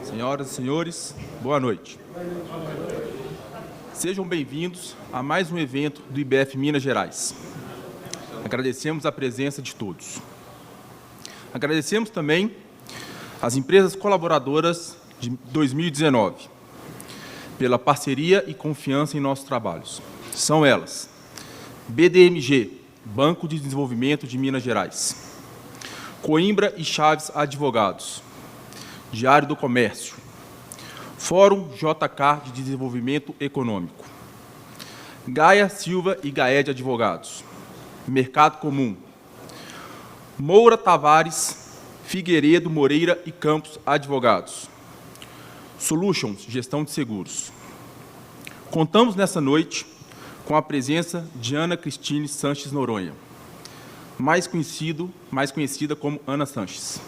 Senhoras e senhores, boa noite. Sejam bem-vindos a mais um evento do IBF Minas Gerais. Agradecemos a presença de todos. Agradecemos também as empresas colaboradoras de 2019 pela parceria e confiança em nossos trabalhos. São elas: BDMG, Banco de Desenvolvimento de Minas Gerais; Coimbra e Chaves Advogados; Diário do Comércio; Fórum JK de Desenvolvimento Econômico; Gaia Silva e Gaed Advogados; Mercado Comum; Moura Tavares, Figueiredo, Moreira e Campos Advogados; Solutions, Gestão de Seguros. Contamos nessa noite com a presença de Ana Cristine Sanches Noronha, mais conhecida como Ana Sanches,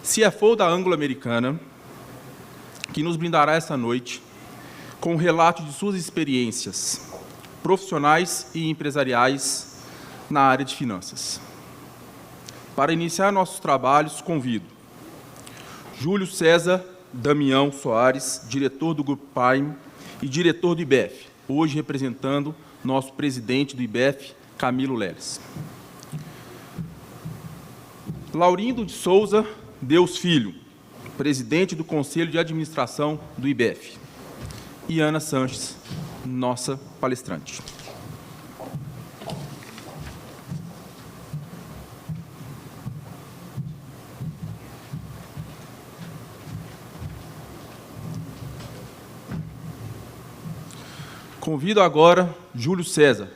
CFO da Anglo-Americana, que nos brindará essa noite com um relato de suas experiências profissionais e empresariais na área de finanças. Para iniciar nossos trabalhos, convido Júlio César Damião Soares, diretor do Grupo Prime e diretor do IBF, hoje representando nosso presidente do IBF, Camilo Leles. Laurindo de Souza Deus Filho, presidente do Conselho de Administração do IBF, e Ana Sanches, nossa palestrante. Convido agora Júlio César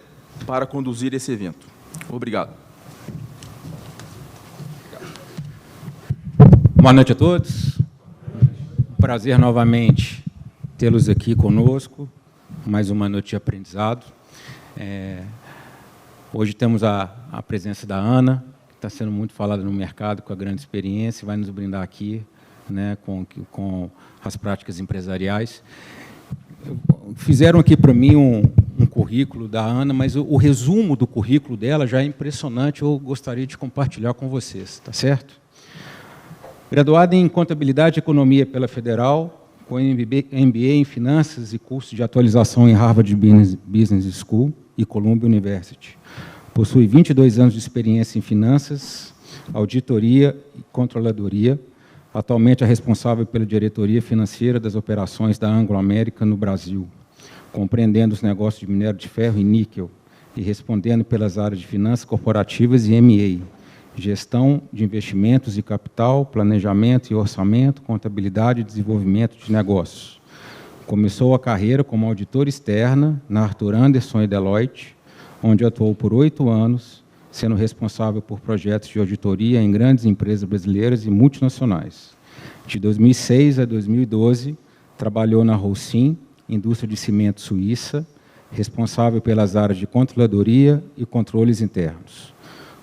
para conduzir esse evento. Obrigado. Boa noite a todos. Prazer novamente tê-los aqui conosco. Mais uma noite de aprendizado. Hoje temos a presença da Ana, que está sendo muito falada no mercado, com a grande experiência, vai nos brindar aqui, né, com as práticas empresariais. Fizeram aqui para mim um currículo da Ana, mas o resumo do currículo dela já é impressionante, eu gostaria de compartilhar com vocês, tá certo? Graduada em Contabilidade e Economia pela Federal, com MBA em Finanças e curso de atualização em Harvard Business School e Columbia University. Possui 22 anos de experiência em finanças, auditoria e controladoria. Atualmente é responsável pela diretoria financeira das operações da Anglo-American no Brasil, compreendendo os negócios de minério de ferro e níquel, e respondendo pelas áreas de finanças corporativas e M&A. Gestão de investimentos e capital, planejamento e orçamento, contabilidade e desenvolvimento de negócios. Começou a carreira como auditora externa na Arthur Andersen e Deloitte, onde atuou por 8 anos, sendo responsável por projetos de auditoria em grandes empresas brasileiras e multinacionais. De 2006 a 2012, trabalhou na Holcim, indústria de cimento suíça, responsável pelas áreas de controladoria e controles internos.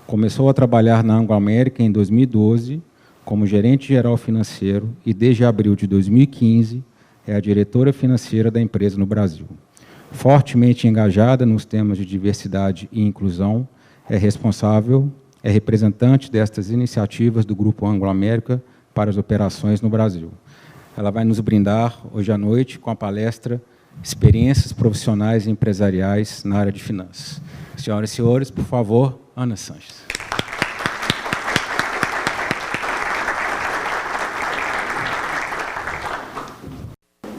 Começou a trabalhar na Anglo-American em 2012, como gerente geral financeiro, e desde abril de 2015 é a diretora financeira da empresa no Brasil. Fortemente engajada nos temas de diversidade e inclusão, é representante destas iniciativas do Grupo Anglo-American para as operações no Brasil. Ela vai nos brindar hoje à noite com a palestra Experiências Profissionais e Empresariais na área de finanças. Senhoras e senhores, por favor, Ana Sanches.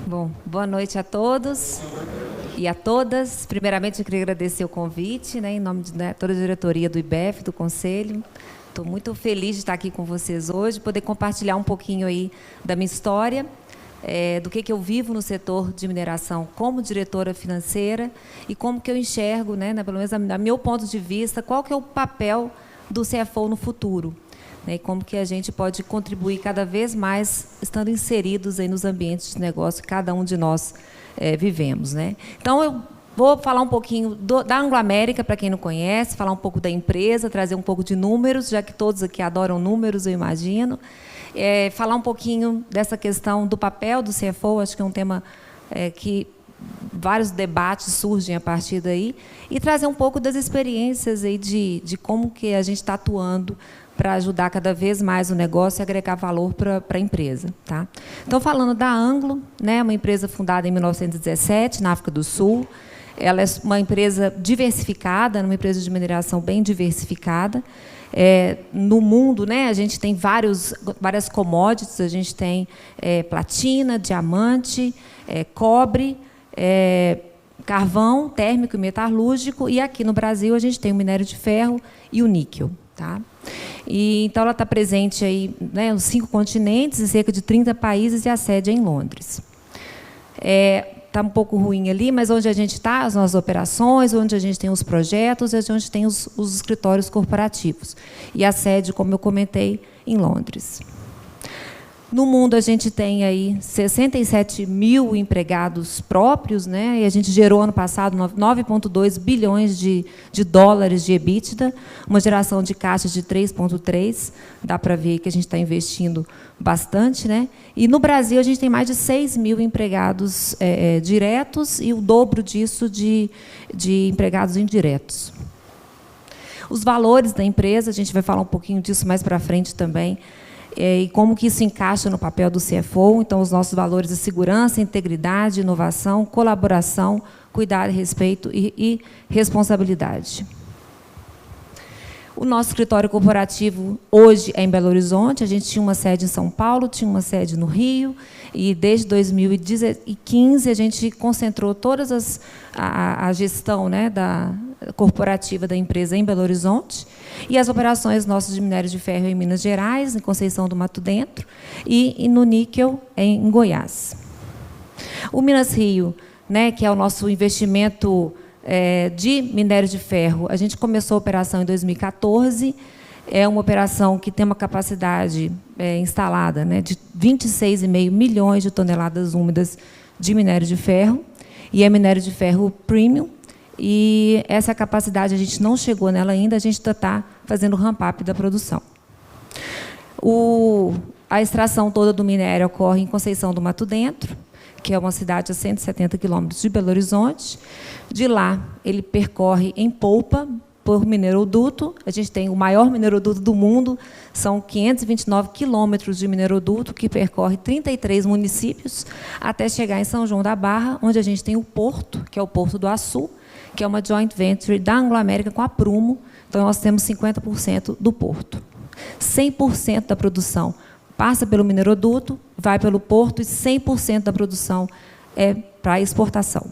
Bom, boa noite a todos e a todas. Primeiramente, eu queria agradecer o convite, né, em nome de toda a diretoria do IBF, do Conselho. Estou muito feliz de estar aqui com vocês hoje, poder compartilhar um pouquinho aí da minha história, do que eu vivo no setor de mineração como diretora financeira e como que eu enxergo, né, pelo menos a meu ponto de vista, qual que é o papel do CFO no futuro. né, e como que a gente pode contribuir cada vez mais, estando inseridos aí nos ambientes de negócio que cada um de nós vivemos, né? Então, eu vou falar um pouquinho da Anglo-América, para quem não conhece, falar um pouco da empresa, trazer um pouco de números, já que todos aqui adoram números, eu imagino. Falar um pouquinho dessa questão do papel do CFO, acho que é um tema que vários debates surgem a partir daí, e trazer um pouco das experiências aí de como que a gente está atuando para ajudar cada vez mais o negócio e agregar valor para a empresa. Tá? Então, falando da Anglo, né, uma empresa fundada em 1917, na África do Sul. Ela é uma empresa diversificada, uma empresa de mineração bem diversificada. No mundo, né, a gente tem várias commodities, a gente tem platina, diamante, cobre, carvão térmico e metalúrgico, e aqui no Brasil a gente tem o minério de ferro e o níquel. Tá? Então, ela está presente aí, né, nos 5 continentes, em cerca de 30 países, e a sede é em Londres. Está um pouco ruim ali, mas onde a gente está, as nossas operações, onde a gente tem os projetos, é onde tem os escritórios corporativos. E a sede, como eu comentei, em Londres. No mundo, a gente tem aí 67 mil empregados próprios, né? E a gente gerou, ano passado, 9,2 bilhões de dólares de EBITDA, uma geração de caixa de 3,3. Dá para ver que a gente está investindo bastante, né? E no Brasil, a gente tem mais de 6 mil empregados diretos e o dobro disso de empregados indiretos. Os valores da empresa, a gente vai falar um pouquinho disso mais para frente também, e como que isso encaixa no papel do CFO. Então, os nossos valores de segurança, integridade, inovação, colaboração, cuidado, respeito e responsabilidade. O nosso escritório corporativo hoje é em Belo Horizonte. A gente tinha uma sede em São Paulo, tinha uma sede no Rio, e desde 2015 a gente concentrou todas a gestão, né, corporativa da empresa em Belo Horizonte, e as operações nossas de minério de ferro em Minas Gerais, em Conceição do Mato Dentro, e no níquel em Goiás. O Minas Rio, né, que é o nosso investimento de minério de ferro, a gente começou a operação em 2014, é uma operação que tem uma capacidade instalada, né, de 26,5 milhões de toneladas úmidas de minério de ferro, e é minério de ferro premium, e essa capacidade a gente não chegou nela ainda, a gente está fazendo o ramp-up da produção. A extração toda do minério ocorre em Conceição do Mato Dentro, que é uma cidade a 170 quilômetros de Belo Horizonte. De lá, ele percorre em polpa por mineroduto. A gente tem o maior mineroduto do mundo, são 529 quilômetros de mineroduto, que percorre 33 municípios, até chegar em São João da Barra, onde a gente tem o porto, que é o Porto do Açu, que é uma joint venture da Anglo-América com a Prumo. Então, nós temos 50% do porto. 100% da produção passa pelo mineroduto, vai pelo porto, e 100% da produção é para exportação.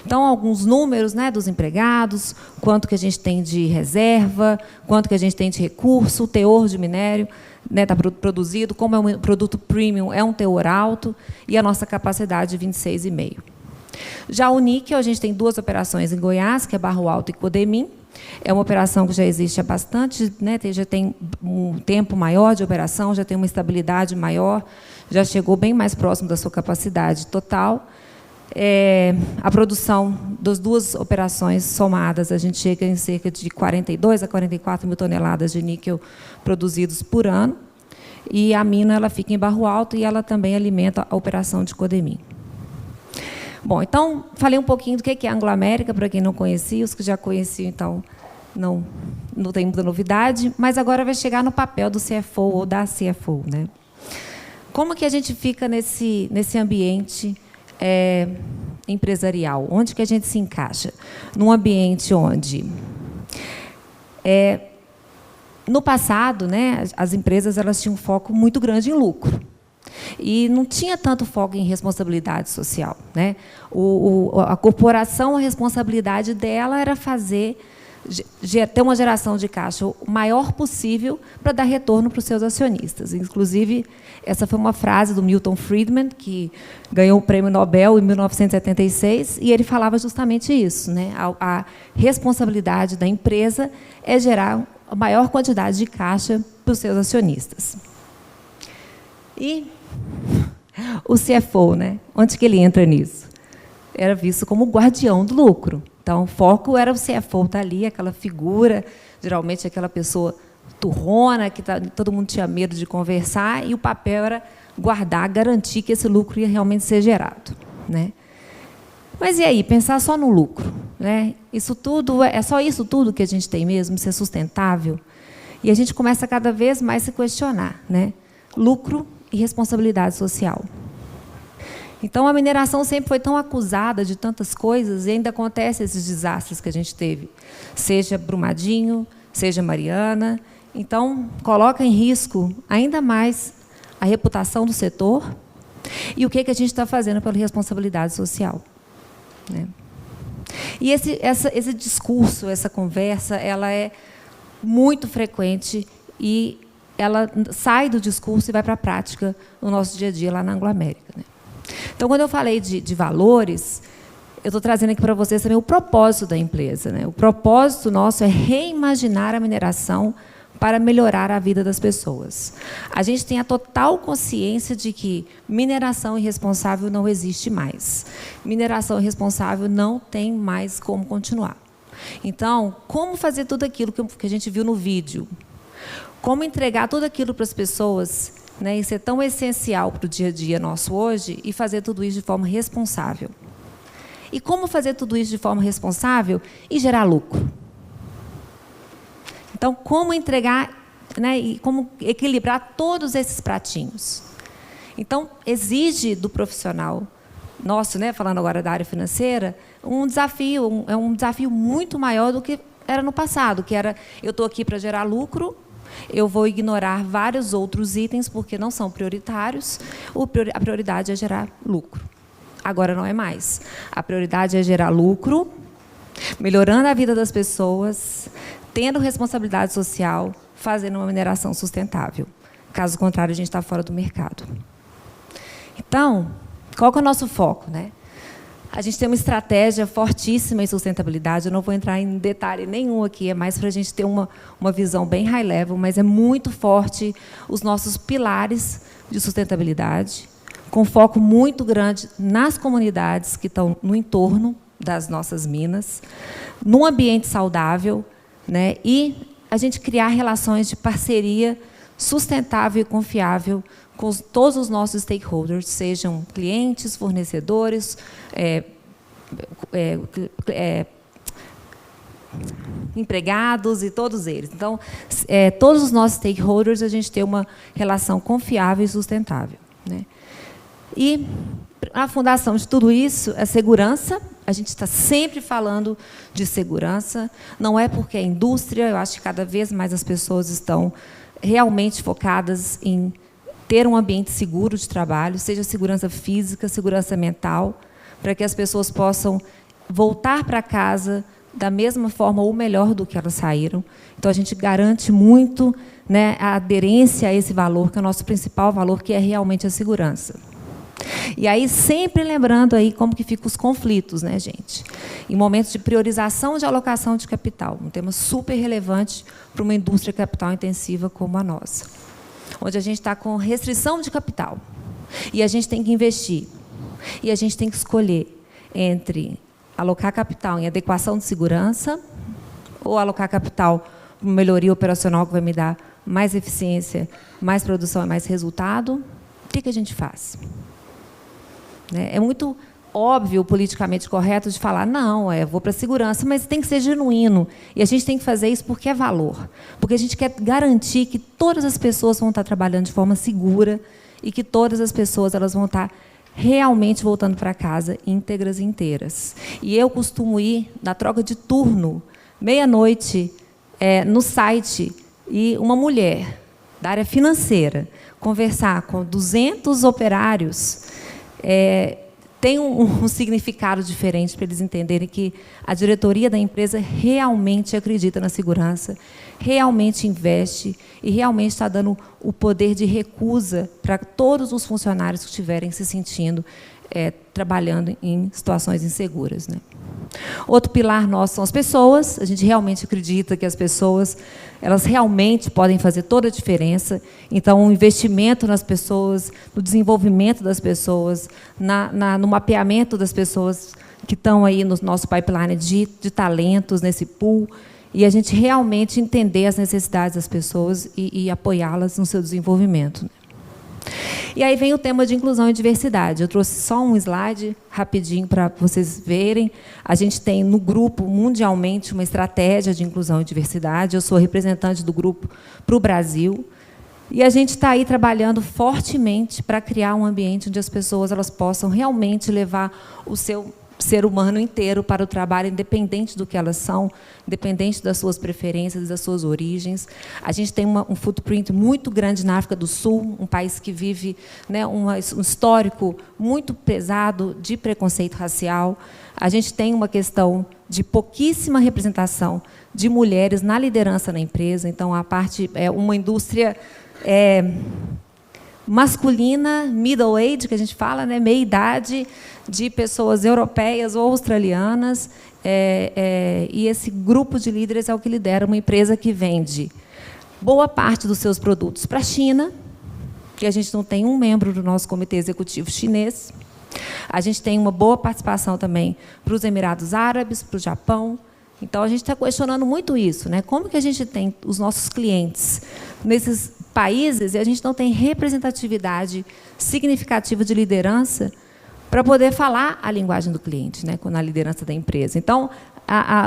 Então, alguns números, né, dos empregados, quanto que a gente tem de reserva, quanto que a gente tem de recurso, o teor de minério, né, está produzido, como é um produto premium, é um teor alto, e a nossa capacidade de 26,5. Já o níquel, a gente tem 2 operações em Goiás, que é Barro Alto e Codemim. É uma operação que já existe há bastante, né, já tem um tempo maior de operação, já tem uma estabilidade maior, já chegou bem mais próximo da sua capacidade total. A produção das 2 operações somadas, a gente chega em cerca de 42 a 44 mil toneladas de níquel produzidos por ano. E a mina ela fica em Barro Alto, e ela também alimenta a operação de Codemim. Bom, então, falei um pouquinho do que é a Anglo-América, para quem não conhecia. Os que já conheciam, então, não tem muita novidade, mas agora vai chegar no papel do CFO ou da CFO, né? Como que a gente fica nesse ambiente empresarial? Onde que a gente se encaixa? Num ambiente onde, no passado, né, as empresas elas tinham um foco muito grande em lucro. E não tinha tanto foco em responsabilidade social, né? A corporação, a responsabilidade dela era ter uma geração de caixa o maior possível para dar retorno para os seus acionistas. Inclusive, essa foi uma frase do Milton Friedman, que ganhou o Prêmio Nobel em 1976, e ele falava justamente isso, né? A responsabilidade da empresa é gerar a maior quantidade de caixa para os seus acionistas. E o CFO, né? Onde que ele entra nisso? Era visto como o guardião do lucro. Então, o foco era o CFO estar ali, aquela figura, geralmente aquela pessoa turrona, que todo mundo tinha medo de conversar, e o papel era guardar, garantir que esse lucro ia realmente ser gerado, né? Mas e aí, pensar só no lucro, né? Isso tudo, é só isso tudo que a gente tem mesmo, ser sustentável? E a gente começa cada vez mais a se questionar, né? Lucro e responsabilidade social. Então, a mineração sempre foi tão acusada de tantas coisas e ainda acontecem esses desastres que a gente teve, seja Brumadinho, seja Mariana. Então, coloca em risco ainda mais a reputação do setor e o que a gente está fazendo pela responsabilidade social, né? E esse discurso, essa conversa, ela é muito frequente e ela sai do discurso e vai para a prática no nosso dia a dia lá na Anglo-América, né? Então, quando eu falei de valores, eu estou trazendo aqui para vocês também o propósito da empresa, né? O propósito nosso é reimaginar a mineração para melhorar a vida das pessoas. A gente tem a total consciência de que mineração irresponsável não existe mais. Mineração irresponsável não tem mais como continuar. Então, como fazer tudo aquilo que a gente viu no vídeo? Como entregar tudo aquilo para as pessoas, né, e ser tão essencial para o dia a dia nosso hoje e fazer tudo isso de forma responsável? E como fazer tudo isso de forma responsável e gerar lucro? Então, como entregar, né, e como equilibrar todos esses pratinhos? Então, exige do profissional nosso, né, falando agora da área financeira, um desafio, é um desafio muito maior do que era no passado, que era, eu estou aqui para gerar lucro, eu vou ignorar vários outros itens porque não são prioritários, a prioridade é gerar lucro. Agora não é mais. A prioridade é gerar lucro, melhorando a vida das pessoas, tendo responsabilidade social, fazendo uma mineração sustentável. Caso contrário, a gente está fora do mercado. Então, qual que é o nosso foco, né? A gente tem uma estratégia fortíssima em sustentabilidade, eu não vou entrar em detalhe nenhum aqui, é mais para a gente ter uma visão bem high level, mas é muito forte os nossos pilares de sustentabilidade, com foco muito grande nas comunidades que estão no entorno das nossas minas, num ambiente saudável, né, e a gente criar relações de parceria sustentável e confiável com todos os nossos stakeholders, sejam clientes, fornecedores, empregados e todos eles. Então, todos os nossos stakeholders, a gente tem uma relação confiável e sustentável, né? E a fundação de tudo isso é segurança. A gente está sempre falando de segurança. Não é porque é indústria, eu acho que cada vez mais as pessoas estão realmente focadas em ter um ambiente seguro de trabalho, seja segurança física, segurança mental, para que as pessoas possam voltar para casa da mesma forma ou melhor do que elas saíram. Então, a gente garante muito, né, a aderência a esse valor, que é o nosso principal valor, que é realmente a segurança. E aí, sempre lembrando aí como que ficam os conflitos, né, gente? Em momentos de priorização de alocação de capital, um tema super relevante para uma indústria capital intensiva como a nossa, onde a gente está com restrição de capital, e a gente tem que investir, e a gente tem que escolher entre alocar capital em adequação de segurança ou alocar capital para uma melhoria operacional que vai me dar mais eficiência, mais produção e mais resultado. O que a gente faz? É muito óbvio, politicamente correto, de falar, não, vou para a segurança, mas tem que ser genuíno. E a gente tem que fazer isso porque é valor. Porque a gente quer garantir que todas as pessoas vão estar trabalhando de forma segura e que todas as pessoas elas vão estar realmente voltando para casa íntegras e inteiras. E eu costumo ir na troca de turno, meia-noite, no site, e uma mulher da área financeira conversar com 200 operários, tem um significado diferente para eles entenderem que a diretoria da empresa realmente acredita na segurança, realmente investe e realmente está dando o poder de recusa para todos os funcionários que estiverem se sentindo trabalhando em situações inseguras, né? Outro pilar nosso são as pessoas. A gente realmente acredita que as pessoas, elas realmente podem fazer toda a diferença. Então, o investimento nas pessoas, no desenvolvimento das pessoas, no mapeamento das pessoas que estão aí no nosso pipeline de talentos, nesse pool, e a gente realmente entender as necessidades das pessoas e apoiá-las no seu desenvolvimento. E aí vem o tema de inclusão e diversidade. Eu trouxe só um slide rapidinho para vocês verem. A gente tem no grupo, mundialmente, uma estratégia de inclusão e diversidade. Eu sou representante do grupo para o Brasil. E a gente está aí trabalhando fortemente para criar um ambiente onde as pessoas elas possam realmente levar o seu ser humano inteiro para o trabalho, independente do que elas são, independente das suas preferências, das suas origens. A gente tem um footprint muito grande na África do Sul, um país que vive, né, um histórico muito pesado de preconceito racial. A gente tem uma questão de pouquíssima representação de mulheres na liderança na empresa. Então, a parte é uma indústria masculina, middle age, que a gente fala, né, meia-idade, de pessoas europeias ou australianas, e esse grupo de líderes é o que lidera uma empresa que vende boa parte dos seus produtos para a China, que a gente não tem um membro do nosso comitê executivo chinês. A gente tem uma boa participação também para os Emirados Árabes, para o Japão. Então, a gente está questionando muito isso, né? Como que a gente tem os nossos clientes nesses países e a gente não tem representatividade significativa de liderança para poder falar a linguagem do cliente, né, na liderança da empresa. Então,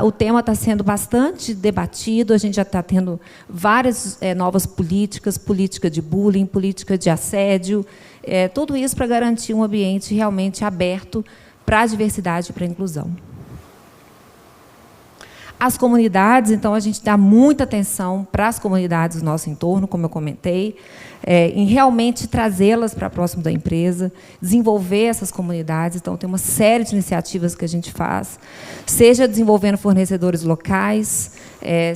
o tema está sendo bastante debatido, a gente já está tendo várias novas políticas, política de bullying, política de assédio, tudo isso para garantir um ambiente realmente aberto para a diversidade e para a inclusão. As comunidades, então, a gente dá muita atenção para as comunidades do nosso entorno, como eu comentei, em realmente trazê-las para próximo da empresa, desenvolver essas comunidades. Então, tem uma série de iniciativas que a gente faz, seja desenvolvendo fornecedores locais,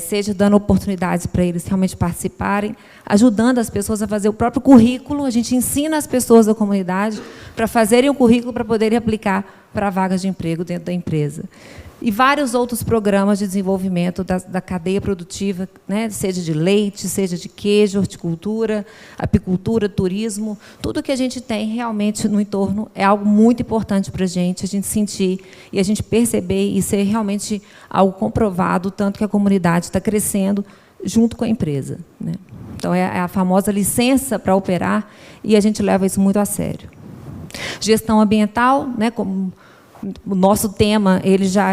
seja dando oportunidades para eles realmente participarem, ajudando as pessoas a fazer o próprio currículo. A gente ensina as pessoas da comunidade para fazerem o currículo para poderem aplicar para vagas de emprego dentro da empresa. E vários outros programas de desenvolvimento da cadeia produtiva, né, seja de leite, seja de queijo, horticultura, apicultura, turismo, tudo que a gente tem realmente no entorno é algo muito importante para a gente sentir e a gente perceber e ser realmente algo comprovado, tanto que a comunidade está crescendo junto com a empresa, né? Então, é a famosa licença para operar e a gente leva isso muito a sério. Gestão ambiental, né, como o nosso tema,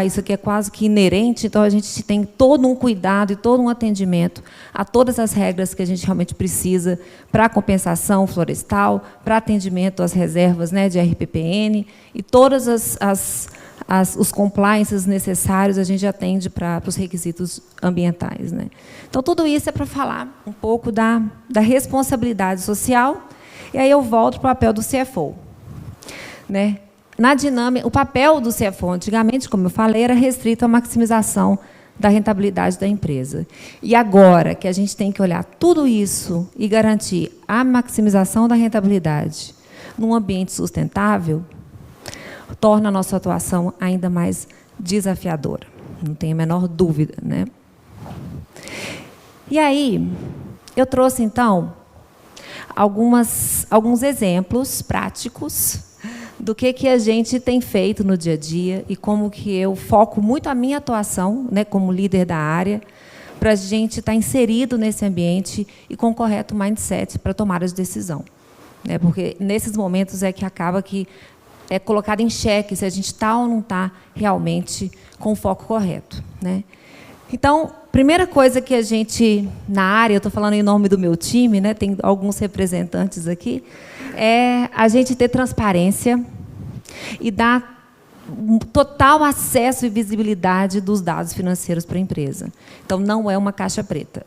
isso aqui é quase que inerente, então a gente tem todo um cuidado e todo um atendimento a todas as regras que a gente realmente precisa para a compensação florestal, para atendimento às reservas, né, de RPPN, e todas os compliances necessários a gente atende para os requisitos ambientais, né? Então, tudo isso é para falar um pouco da responsabilidade social, e aí eu volto para o papel do CFO, né? Na dinâmica, o papel do CFO, antigamente, como eu falei, era restrito à maximização da rentabilidade da empresa. E agora que a gente tem que olhar tudo isso e garantir a maximização da rentabilidade num ambiente sustentável, torna a nossa atuação ainda mais desafiadora. Não tenho a menor dúvida, né? E aí, eu trouxe, então, alguns exemplos práticos do que a gente tem feito no dia a dia e como que eu foco muito a minha atuação, né, como líder da área, para a gente estar inserido nesse ambiente e com o correto mindset para tomar as decisões, né, porque nesses momentos é que acaba que é colocado em xeque se a gente está ou não está realmente com o foco correto, né? Então, primeira coisa que a gente, na área, eu estou falando em nome do meu time, né, tem alguns representantes aqui, é a gente ter transparência e dar total acesso e visibilidade dos dados financeiros para a empresa. Então, não é uma caixa preta.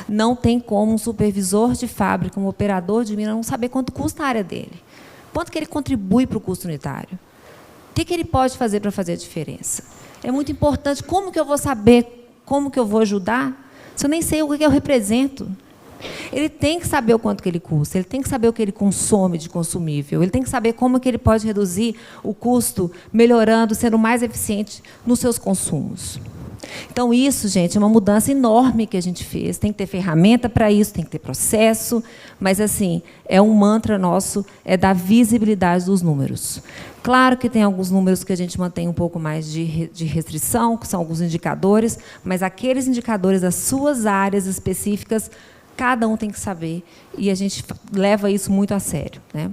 Não tem como um supervisor de fábrica, um operador de mina, não saber quanto custa a área dele, quanto que ele contribui para o custo unitário, o que ele pode fazer para fazer a diferença. É muito importante. Como que eu vou saber como que eu vou ajudar se eu nem sei o que eu represento? ele tem que saber o quanto que ele custa, ele tem que saber o que ele consome de consumível, ele tem que saber como que ele pode reduzir o custo, melhorando, sendo mais eficiente nos seus consumos. Então, isso, gente, é uma mudança enorme que a gente fez. Tem que ter ferramenta para isso, tem que ter processo, mas, assim, é um mantra nosso, é dar visibilidade dos números. Claro que tem alguns números que a gente mantém um pouco mais de restrição, que são alguns indicadores, mas aqueles indicadores das suas áreas específicas, cada um tem que saber, e a gente leva isso muito a sério, né?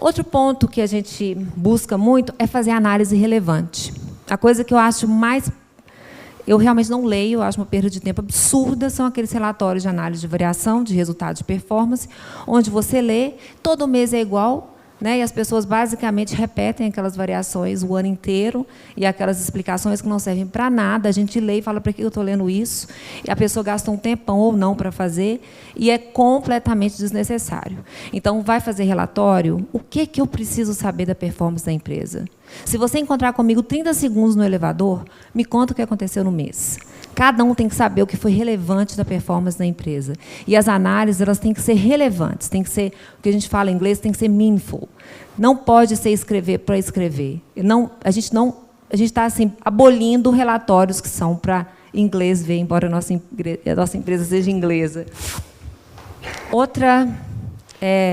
Outro ponto que a gente busca muito é fazer análise relevante. A coisa que eu acho mais... Eu realmente não leio, eu acho uma perda de tempo absurda, são aqueles relatórios de análise de variação, de resultado de performance, onde você lê, todo mês é igual, né, e as pessoas basicamente repetem aquelas variações o ano inteiro, e aquelas explicações que não servem para nada, a gente lê e fala, para que eu estou lendo isso? E a pessoa gasta um tempão ou não para fazer, e é completamente desnecessário. Então, vai fazer relatório, o que eu preciso saber da performance da empresa? Se você encontrar comigo 30 segundos no elevador, me conta o que aconteceu no mês. Cada um tem que saber o que foi relevante da performance da empresa. E as análises, elas têm que ser relevantes, tem que ser, o que a gente fala em inglês, tem que ser meaningful. Não pode ser escrever para escrever. A gente está assim, abolindo relatórios que são para inglês ver, embora a nossa empresa seja inglesa.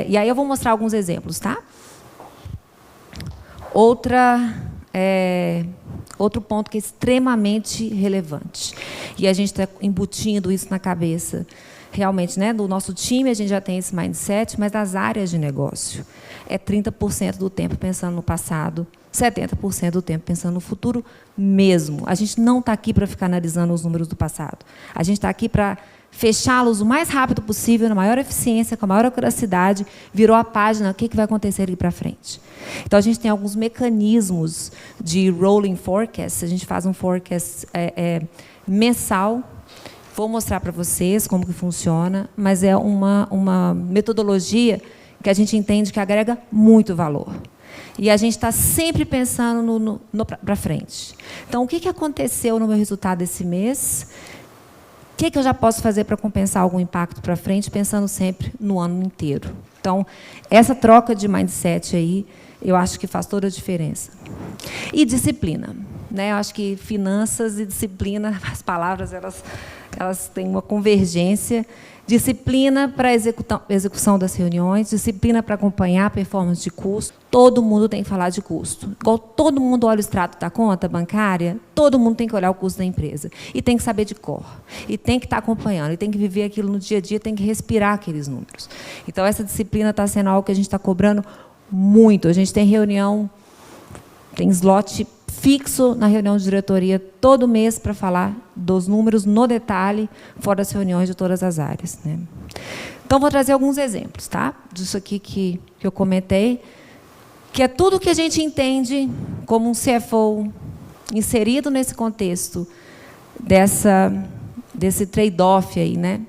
E aí eu vou mostrar alguns exemplos, tá? Outro ponto que é extremamente relevante. E a gente está embutindo isso na cabeça. Realmente, né, do nosso time, a gente já tem esse mindset, mas das áreas de negócio. É 30% do tempo pensando no passado, 70% do tempo pensando no futuro mesmo. A gente não está aqui para ficar analisando os números do passado. A gente está aqui para fechá-los o mais rápido possível, na maior eficiência, com a maior acuracidade, virou a página, o que vai acontecer ali para frente. Então, a gente tem alguns mecanismos de rolling forecast, a gente faz um forecast mensal, vou mostrar para vocês como que funciona, mas é uma metodologia que a gente entende que agrega muito valor. E a gente está sempre pensando para frente. Então, o que aconteceu no meu resultado esse mês? O que eu já posso fazer para compensar algum impacto para frente, pensando sempre no ano inteiro? Então, essa troca de mindset aí, eu acho que faz toda a diferença. E disciplina, né? Eu acho que finanças e disciplina, as palavras, elas têm uma convergência. Disciplina para a execução das reuniões, disciplina para acompanhar a performance de custo. Todo mundo tem que falar de custo. Igual todo mundo olha o extrato da conta bancária, todo mundo tem que olhar o custo da empresa. E tem que saber de cor. E tem que estar acompanhando, e tem que viver aquilo no dia a dia, tem que respirar aqueles números. Então, essa disciplina está sendo algo que a gente está cobrando muito. A gente tem reunião, tem slot fixo na reunião de diretoria todo mês para falar dos números no detalhe, fora das reuniões de todas as áreas, né? Então, vou trazer alguns exemplos, tá? Disso aqui que eu comentei, que é tudo que a gente entende como um CFO inserido nesse contexto desse trade-off aí, né?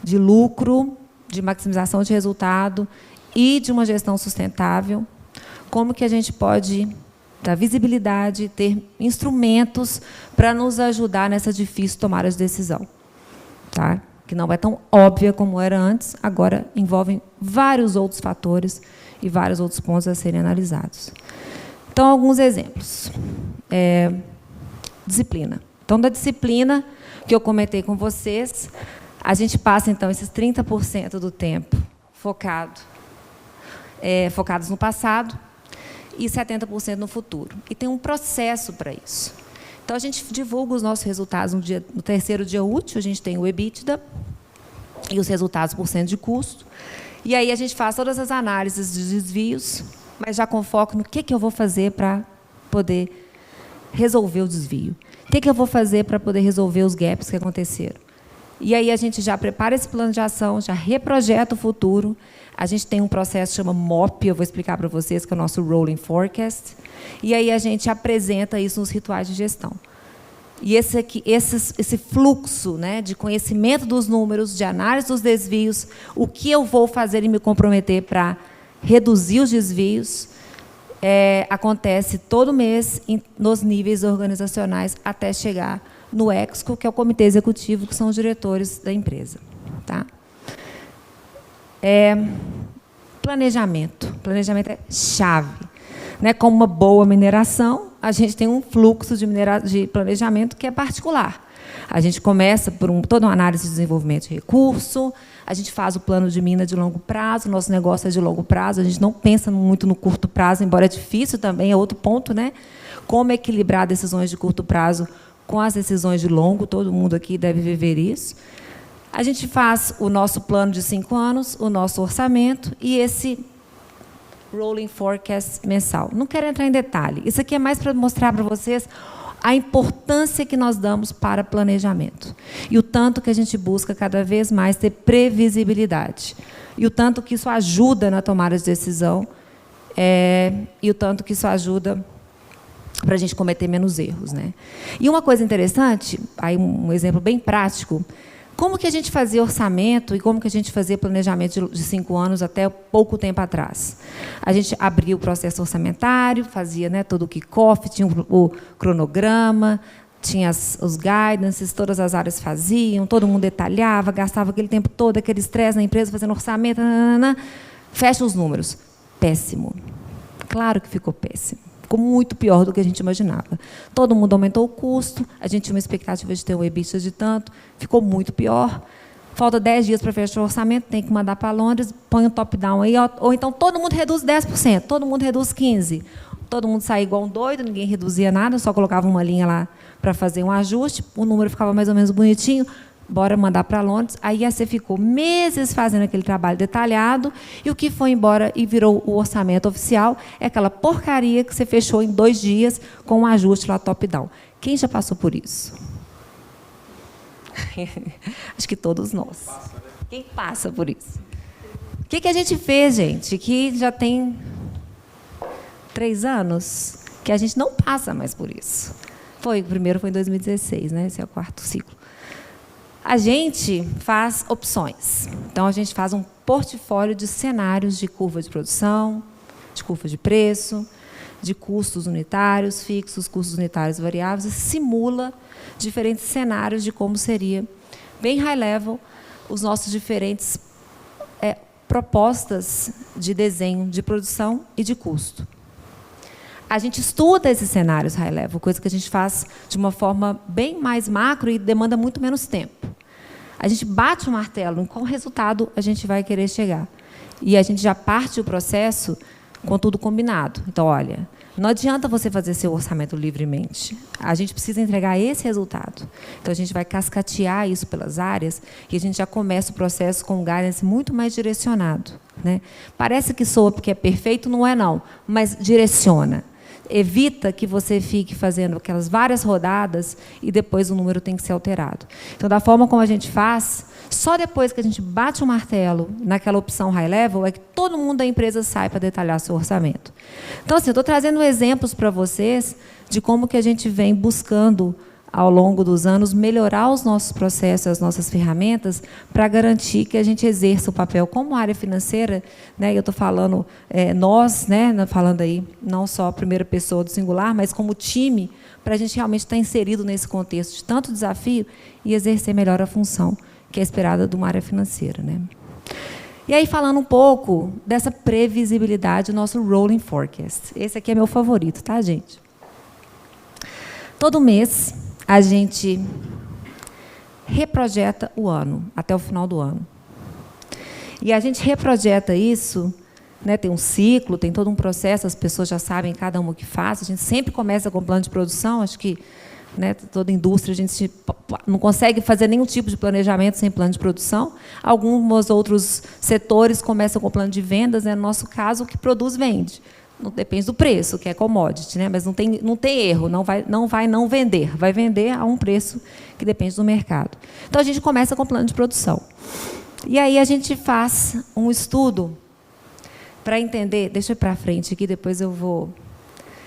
De lucro, de maximização de resultado e de uma gestão sustentável. Como que a gente pode dar visibilidade, ter instrumentos para nos ajudar nessa difícil tomada de decisão, tá? Que não é tão óbvia como era antes, agora envolvem vários outros fatores e vários outros pontos a serem analisados. Então, alguns exemplos. Disciplina. Então, da disciplina que eu comentei com vocês, a gente passa, então, esses 30% do tempo focados no passado, e 70% no futuro. E tem um processo para isso. Então, a gente divulga os nossos resultados no terceiro dia útil, a gente tem o EBITDA e os resultados por cento de custo. E aí a gente faz todas as análises de desvios, mas já com foco no que eu vou fazer para poder resolver o desvio. O que eu vou fazer para poder resolver os gaps que aconteceram. E aí a gente já prepara esse plano de ação, já reprojeta o futuro. A gente tem um processo que chama MOP, eu vou explicar para vocês, que é o nosso Rolling Forecast. E aí a gente apresenta isso nos rituais de gestão. E esse fluxo, né, de conhecimento dos números, de análise dos desvios, o que eu vou fazer e me comprometer para reduzir os desvios, acontece todo mês nos níveis organizacionais até chegar no EXCO, que é o comitê executivo, que são os diretores da empresa. Tá? Planejamento. Planejamento é chave. Né? Como uma boa mineração, a gente tem um fluxo de planejamento que é particular. A gente começa por toda uma análise de desenvolvimento de recurso, a gente faz o plano de mina de longo prazo, nosso negócio é de longo prazo, a gente não pensa muito no curto prazo, embora é difícil também, é outro ponto, né? Como equilibrar decisões de curto prazo com as decisões de longo, todo mundo aqui deve viver isso. A gente faz o nosso plano de 5 anos, o nosso orçamento e esse rolling forecast mensal. Não quero entrar em detalhe, isso aqui é mais para mostrar para vocês a importância que nós damos para planejamento e o tanto que a gente busca cada vez mais ter previsibilidade e o tanto que isso ajuda na tomada de decisão e o tanto que isso ajuda para a gente cometer menos erros, né? E uma coisa interessante, aí um exemplo bem prático, como que a gente fazia orçamento e como que a gente fazia planejamento de 5 anos até pouco tempo atrás? A gente abria o processo orçamentário, fazia, né, todo o kick-off, tinha o cronograma, tinha os guidances, todas as áreas faziam, todo mundo detalhava, gastava aquele tempo todo, aquele estresse na empresa, fazendo orçamento, fecha os números. Péssimo. Claro que ficou péssimo. Ficou muito pior do que a gente imaginava. Todo mundo aumentou o custo, a gente tinha uma expectativa de ter um EBITDA de tanto, ficou muito pior. Falta 10 dias para fechar o orçamento, tem que mandar para Londres, põe um top-down aí, ou então todo mundo reduz 10%, todo mundo reduz 15%. Todo mundo saía igual um doido, ninguém reduzia nada, só colocava uma linha lá para fazer um ajuste, o número ficava mais ou menos bonitinho, bora mandar para Londres. Aí você ficou meses fazendo aquele trabalho detalhado e o que foi embora e virou o orçamento oficial é aquela porcaria que você fechou em 2 dias com um ajuste lá top-down. Quem já passou por isso? Acho que todos nós. Quem passa por isso? O que a gente fez, gente, que já tem 3 anos, que a gente não passa mais por isso? O primeiro foi em 2016, né? Esse é o 4º ciclo. A gente faz opções. Então, a gente faz um portfólio de cenários de curva de produção, de curva de preço, de custos unitários fixos, custos unitários variáveis, e simula diferentes cenários de como seria, bem high level, os nossos diferentes propostas de desenho de produção e de custo. A gente estuda esses cenários high level, coisa que a gente faz de uma forma bem mais macro e demanda muito menos tempo. A gente bate o martelo em qual resultado a gente vai querer chegar. E a gente já parte o processo com tudo combinado. Então, olha, não adianta você fazer seu orçamento livremente. A gente precisa entregar esse resultado. Então, a gente vai cascatear isso pelas áreas e a gente já começa o processo com um guidance muito mais direcionado, né? Parece que soa porque é perfeito, não é não, mas direciona. Evita que você fique fazendo aquelas várias rodadas e depois o número tem que ser alterado. Então, da forma como a gente faz, só depois que a gente bate o martelo naquela opção high level é que todo mundo da empresa sai para detalhar seu orçamento. Então, assim, eu estou trazendo exemplos para vocês de como que a gente vem buscando, ao longo dos anos, melhorar os nossos processos, as nossas ferramentas, para garantir que a gente exerça o papel como área financeira, né? Eu estou falando nós, né? Falando aí não só a primeira pessoa do singular, mas como time, para a gente realmente estar inserido nesse contexto de tanto desafio e exercer melhor a função que é esperada de uma área financeira, né? E aí, falando um pouco dessa previsibilidade do nosso rolling forecast. Esse aqui é meu favorito, tá, gente? Todo mês, a gente reprojeta o ano, até o final do ano. E a gente reprojeta isso, né, tem um ciclo, tem todo um processo, as pessoas já sabem cada uma o que faz. A gente sempre começa com plano de produção, acho que, né, toda indústria, a gente não consegue fazer nenhum tipo de planejamento sem plano de produção. Alguns outros setores começam com plano de vendas, né, no nosso caso, o que produz, vende. Não depende do preço, que é commodity, né? Mas não tem erro, não vai não vender, vai vender a um preço que depende do mercado. Então, a gente começa com plano de produção. E aí a gente faz um estudo para entender, deixa eu ir para frente aqui, depois eu vou...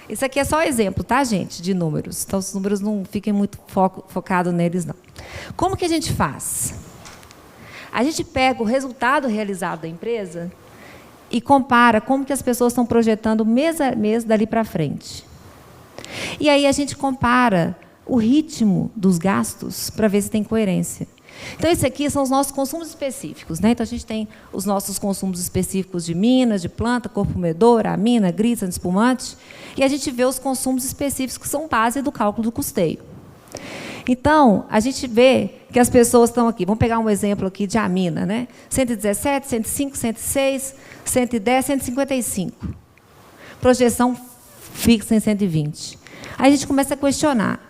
Isso aqui é só exemplo, tá, gente, de números. Então, os números não fiquem muito focados neles, não. Como que a gente faz? A gente pega o resultado realizado da empresa e compara como que as pessoas estão projetando mês a mês dali para frente. E aí a gente compara o ritmo dos gastos para ver se tem coerência. Então, esse aqui são os nossos consumos específicos, né? Então, a gente tem os nossos consumos específicos de minas, de planta, corpo moedor, amina, grisa, espumante, e a gente vê os consumos específicos que são base do cálculo do custeio. Então, a gente vê que as pessoas estão aqui. Vamos pegar um exemplo aqui de amina, né? 117, 105, 106, 110, 155. Projeção fixa em 120. Aí a gente começa a questionar.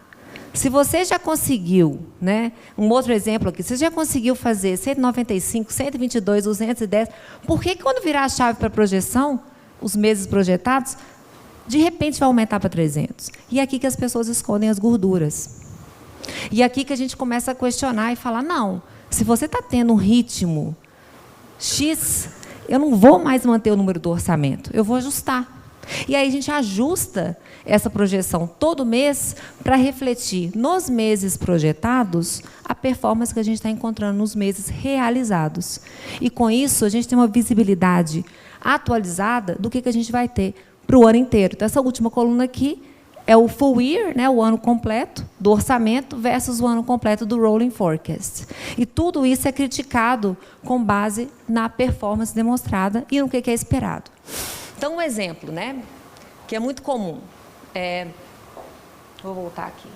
Se você já conseguiu, né, um outro exemplo aqui, você já conseguiu fazer 195, 122, 210, por que quando virar a chave para a projeção, os meses projetados, de repente vai aumentar para 300? E é aqui que as pessoas escondem as gorduras. E é aqui que a gente começa a questionar e falar, não, se você está tendo um ritmo X, eu não vou mais manter o número do orçamento, eu vou ajustar. E aí a gente ajusta essa projeção todo mês para refletir nos meses projetados a performance que a gente está encontrando nos meses realizados. E, com isso, a gente tem uma visibilidade atualizada do que a gente vai ter para o ano inteiro. Então, essa última coluna aqui é o full year, né, o ano completo do orçamento versus o ano completo do rolling forecast. E tudo isso é criticado com base na performance demonstrada e no que é esperado. Então, um exemplo, né, que é muito comum. Vou voltar aqui.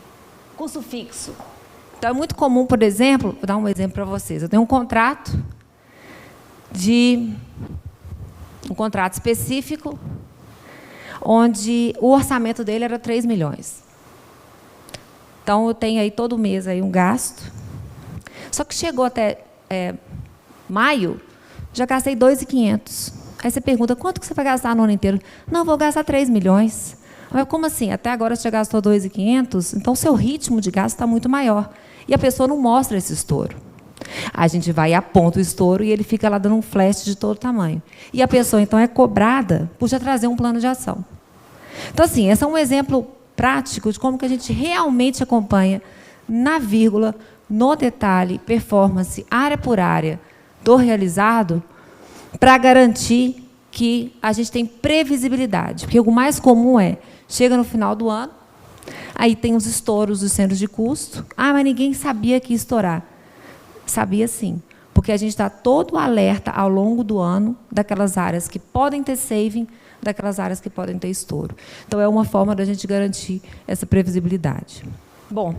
Custo fixo. Então, é muito comum, por exemplo, vou dar um exemplo para vocês. Eu tenho um contrato específico, onde o orçamento dele era 3 milhões. Então, eu tenho aí todo mês aí um gasto. Só que chegou até maio, já gastei 2.500. Aí você pergunta, quanto que você vai gastar no ano inteiro? Não, vou gastar 3 milhões. Mas como assim? Até agora você já gastou 2.500? Então, o seu ritmo de gasto está muito maior. E a pessoa não mostra esse estouro. A gente vai e aponta o estouro e ele fica lá dando um flash de todo tamanho. E a pessoa, então, é cobrada por já trazer um plano de ação. Então, assim, esse é um exemplo prático de como que a gente realmente acompanha, na vírgula, no detalhe, performance, área por área, do realizado, para garantir que a gente tem previsibilidade. Porque o mais comum chega no final do ano, aí tem os estouros dos centros de custo. Ah, mas ninguém sabia que ia estourar. Sabia sim, porque a gente está todo alerta ao longo do ano daquelas áreas que podem ter saving, daquelas áreas que podem ter estouro. Então, é uma forma da gente garantir essa previsibilidade. Bom,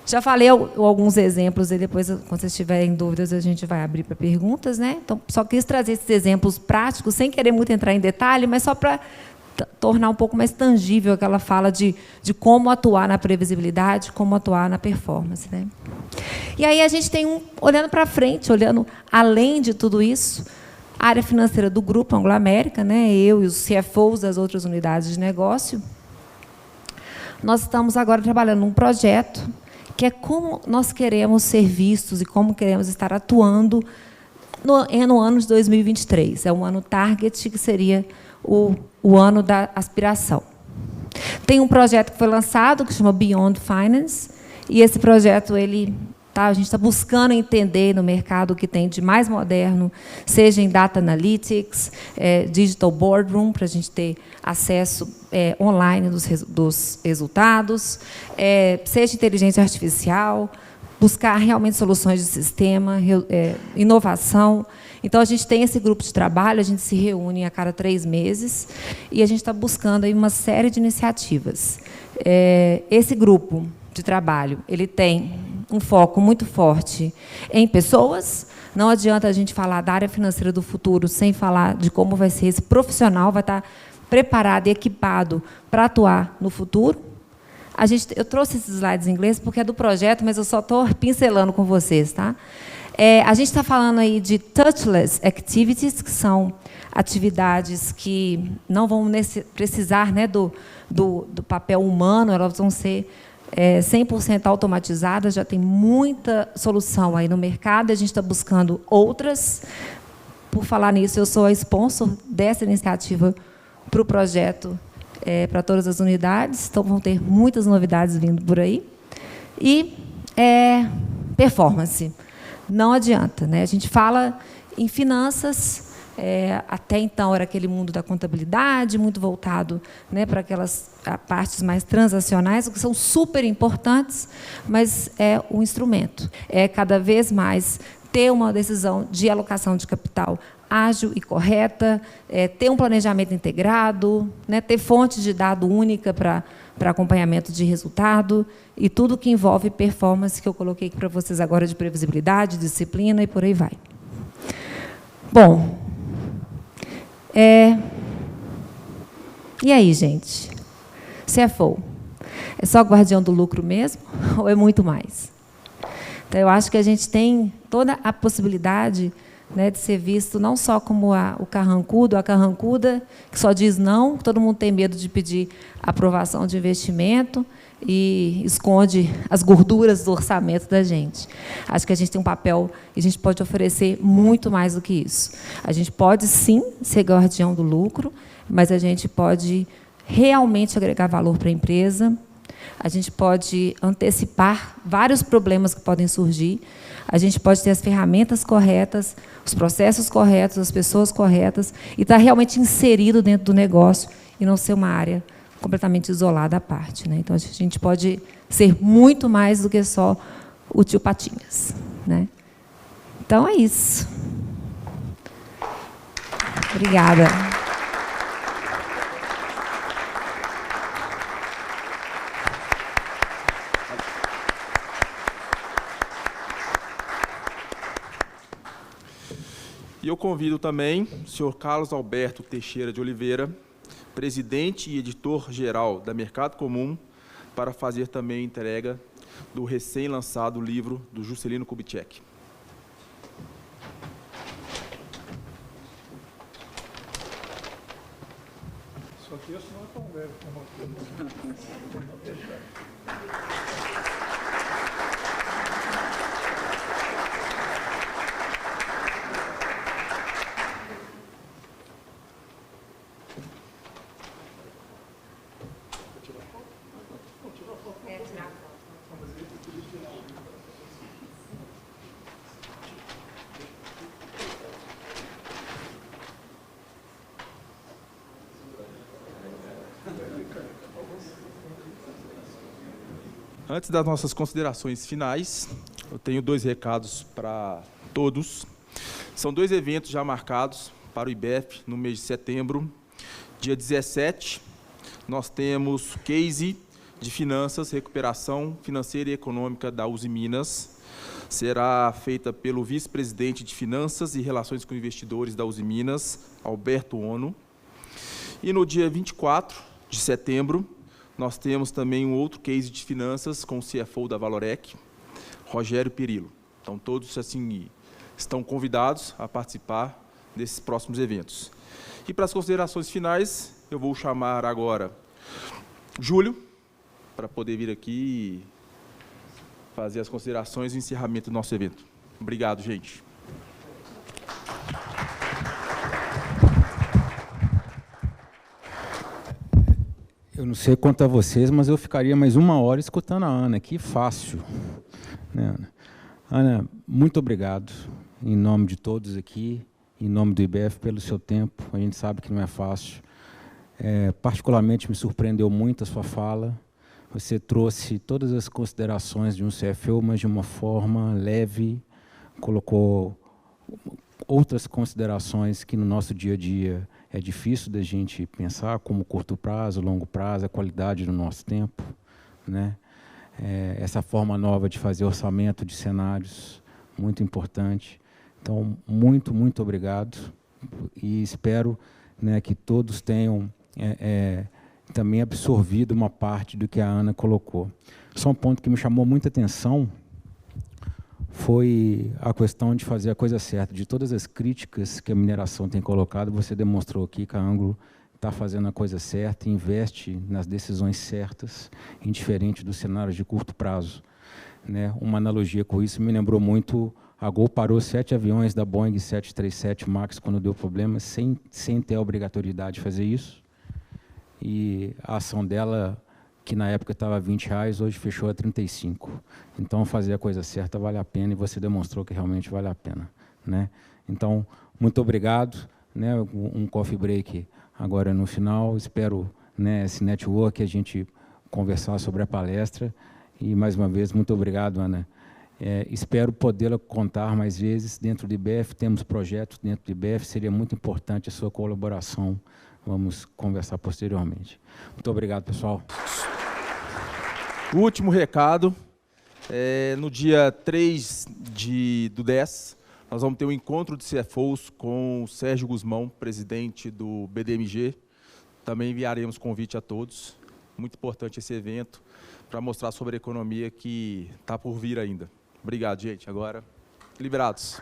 já falei alguns exemplos, e depois, quando vocês tiverem dúvidas, a gente vai abrir para perguntas, né? Então, só quis trazer esses exemplos práticos, sem querer muito entrar em detalhe, mas só para tornar um pouco mais tangível aquela fala de como atuar na previsibilidade, como atuar na performance, né? E aí a gente tem olhando para frente, olhando além de tudo isso, a área financeira do Grupo Anglo-América, né? Eu e os CFOs das outras unidades de negócio, nós estamos agora trabalhando num projeto que é como nós queremos ser vistos e como queremos estar atuando no ano de 2023. É um ano target, que seria o ano da aspiração. Tem um projeto que foi lançado, que chama Beyond Finance, e esse projeto, a gente está buscando entender no mercado o que tem de mais moderno, seja em Data Analytics, Digital Boardroom, para a gente ter acesso online dos resultados, seja inteligência artificial, buscar realmente soluções de sistema, inovação. Então, a gente tem esse grupo de trabalho, a gente se reúne a cada 3 meses, e a gente está buscando aí uma série de iniciativas. Esse grupo de trabalho, ele tem um foco muito forte em pessoas. Não adianta a gente falar da área financeira do futuro sem falar de como vai ser esse profissional, vai estar preparado e equipado para atuar no futuro. Eu trouxe esses slides em inglês porque é do projeto, mas eu só estou pincelando com vocês, tá? A gente está falando aí de touchless activities, que são atividades que não vão precisar, né, do papel humano, elas vão ser 100% automatizadas, já tem muita solução aí no mercado, a gente está buscando outras. Por falar nisso, eu sou a sponsor dessa iniciativa para o projeto, para todas as unidades, então vão ter muitas novidades vindo por aí. E performance. Não adianta, né? A gente fala em finanças, Até então era aquele mundo da contabilidade, muito voltado, né, para aquelas partes mais transacionais, que são super importantes, mas é o instrumento. É cada vez mais ter uma decisão de alocação de capital ágil e correta, ter um planejamento integrado, né, ter fonte de dado única para acompanhamento de resultado e tudo que envolve performance, que eu coloquei aqui para vocês agora, de previsibilidade, disciplina e por aí vai. Bom, e aí, gente? CFO, é só guardião do lucro mesmo ou é muito mais? Então, eu acho que a gente tem toda a possibilidade, né, de ser visto não só como o carrancudo, a carrancuda, que só diz não, que todo mundo tem medo de pedir aprovação de investimento e esconde as gorduras do orçamento da gente. Acho que a gente tem um papel e a gente pode oferecer muito mais do que isso. A gente pode, sim, ser guardião do lucro, mas a gente pode realmente agregar valor para a empresa, a gente pode antecipar vários problemas que podem surgir, a gente pode ter as ferramentas corretas, os processos corretos, as pessoas corretas, e estar realmente inserido dentro do negócio e não ser uma área completamente isolada à parte, né? Então, a gente pode ser muito mais do que só o tio Patinhas, né? Então, é isso. Obrigada. E eu convido também o senhor Carlos Alberto Teixeira de Oliveira, presidente e editor-geral da Mercado Comum, para fazer também a entrega do recém-lançado livro do Juscelino Kubitschek. Só que isso não é tão leve como aquilo. Antes das nossas considerações finais, eu tenho 2 recados para todos. São 2 eventos já marcados para o IBEF no mês de setembro. Dia 17, nós temos Case de Finanças, Recuperação Financeira e Econômica da Uzi Minas. Será feita pelo vice-presidente de Finanças e Relações com Investidores da Uzi Minas, Alberto Ono. E no dia 24 de setembro, nós temos também um outro case de finanças com o CFO da Valorec, Rogério Perillo. Então, todos assim estão convidados a participar desses próximos eventos. E para as considerações finais, eu vou chamar agora Júlio, para poder vir aqui e fazer as considerações e o encerramento do nosso evento. Obrigado, gente. Eu não sei quanto a vocês, mas eu ficaria mais 1 hora escutando a Ana. Que fácil. Né, Ana? Ana, muito obrigado, em nome de todos aqui, em nome do IBEF, pelo seu tempo. A gente sabe que não é fácil. Particularmente, me surpreendeu muito a sua fala. Você trouxe todas as considerações de um CFO, mas de uma forma leve, colocou outras considerações que no nosso dia a dia é difícil da gente pensar, como curto prazo, longo prazo, a qualidade do nosso tempo, né? Essa forma nova de fazer orçamento de cenários, muito importante. Então, muito, muito obrigado e espero, né, que todos tenham também absorvido uma parte do que a Ana colocou. Só um ponto que me chamou muita atenção foi a questão de fazer a coisa certa. De todas as críticas que a mineração tem colocado, você demonstrou aqui que a Anglo está fazendo a coisa certa, investe nas decisões certas, indiferente dos cenários de curto prazo. Né? Uma analogia com isso me lembrou muito, a Gol parou 7 aviões da Boeing 737 MAX quando deu problema, sem ter a obrigatoriedade de fazer isso. E a ação dela, que na época estava R$20, hoje fechou a 35. Então, fazer a coisa certa vale a pena, e você demonstrou que realmente vale a pena. Né? Então, muito obrigado. né, um coffee break agora no final. Espero, né, esse network, a gente conversar sobre a palestra. E, mais uma vez, muito obrigado, Ana. Espero podê-la contar mais vezes dentro do IBF. Temos projetos dentro do IBF, seria muito importante a sua colaboração. Vamos conversar posteriormente. Muito obrigado, pessoal. O último recado, no dia 3 do 10, nós vamos ter um encontro de CFOs com o Sérgio Guzmão, presidente do BDMG. Também enviaremos convite a todos. Muito importante esse evento, para mostrar sobre a economia que está por vir ainda. Obrigado, gente. Agora, liberados.